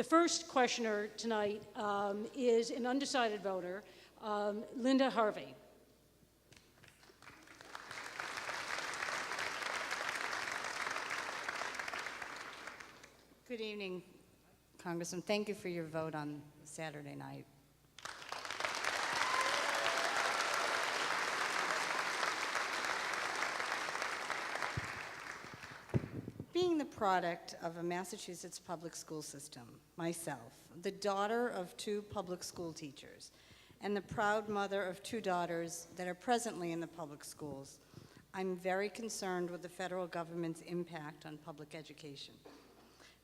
The first questioner tonight is an undecided voter, Linda Harvey. Good evening, Congressman. Thank you for your vote on Saturday night. Being the product of a Massachusetts public school system, myself, the daughter of 2 public school teachers, and the proud mother of 2 daughters that are presently in the public schools, I'm very concerned with the federal government's impact on public education.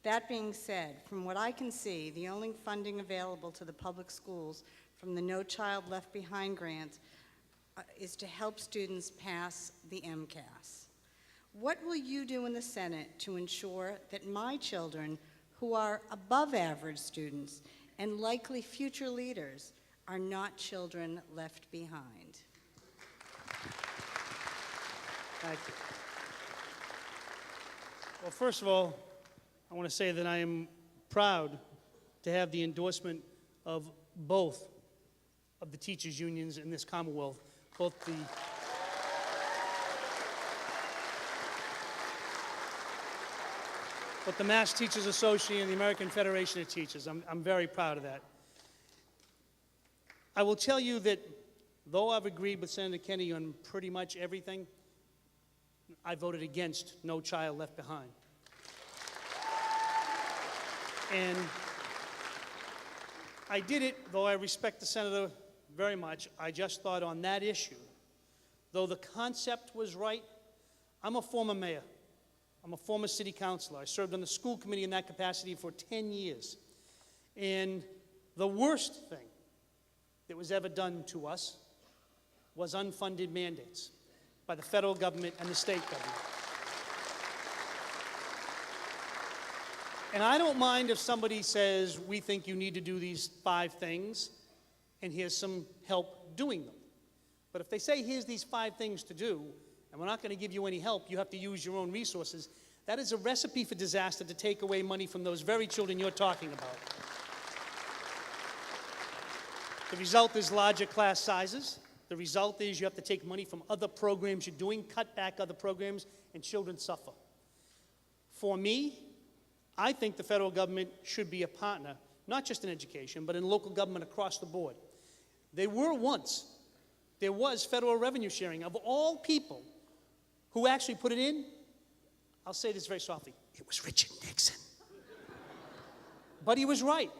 That being said, from what I can see, the only funding available to the public schools from the No Child Left Behind grant is to help students pass the MCAS. What will you do in the Senate to ensure that my children, who are above average students and likely future leaders, are not children left behind? Thank you. Well, first of all, I want to say that I am proud to have the endorsement of both of the teachers' unions in this Commonwealth, both the Mass Teachers Association and the American Federation of Teachers. I'm very proud of that. I will tell you that though I've agreed with Senator Kennedy on pretty much everything, I voted against No Child Left Behind. And I did it, though I respect the senator very much, I just thought on that issue, though the concept was right, I'm a former mayor. I'm a former city councilor. I served on the school committee in that capacity for 10 years. And the worst thing that was ever done to us was unfunded mandates by the federal government and the state government. And I don't mind if somebody says, we think you need to do these 5 things, and here's some help doing them. But if they say, here's these 5 things to do, and we're not going to give you any help, you have to use your own resources, that is a recipe for disaster to take away money from those very children you're talking about. The result is larger class sizes. The result is you have to take money from other programs you're doing, cut back other programs, and children suffer. For me, I think the federal government should be a partner, not just in education, but in local government across the board. There was federal revenue sharing. Of all people who actually put it in, I'll say this very softly, it was Richard Nixon. But he was right.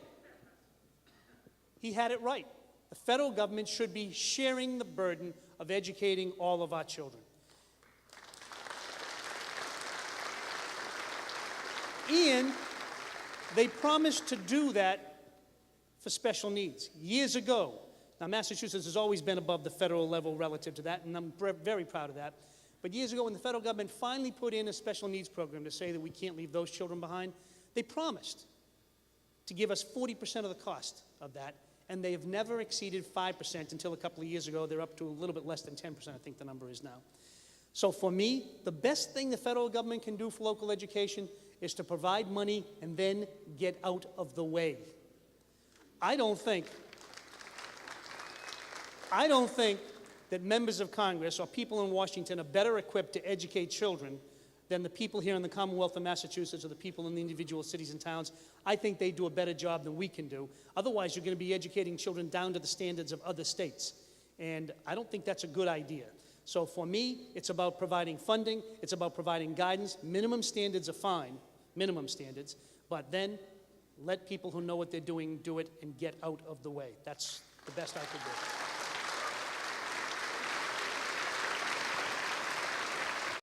He had it right. The federal government should be sharing the burden of educating all of our children. And they promised to do that for special needs years ago. Now, Massachusetts has always been above the federal level relative to that, and I'm very proud of that. But years ago, when the federal government finally put in a special needs program to say that we can't leave those children behind, they promised to give us 40% of the cost of that, and they have never exceeded 5% until a couple of years ago. They're up to a little bit less than 10%, I think the number is now. So for me, the best thing the federal government can do for local education is to provide money and then get out of the way. I don't think that members of Congress or people in Washington are better equipped to educate children than the people here in the Commonwealth of Massachusetts or the people in the individual cities and towns. I think they do a better job than we can do. Otherwise, you're going to be educating children down to the standards of other states. And I don't think that's a good idea. So for me, it's about providing funding. It's about providing guidance. Minimum standards are fine, minimum standards. But then let people who know what they're doing do it and get out of the way. That's the best I could do.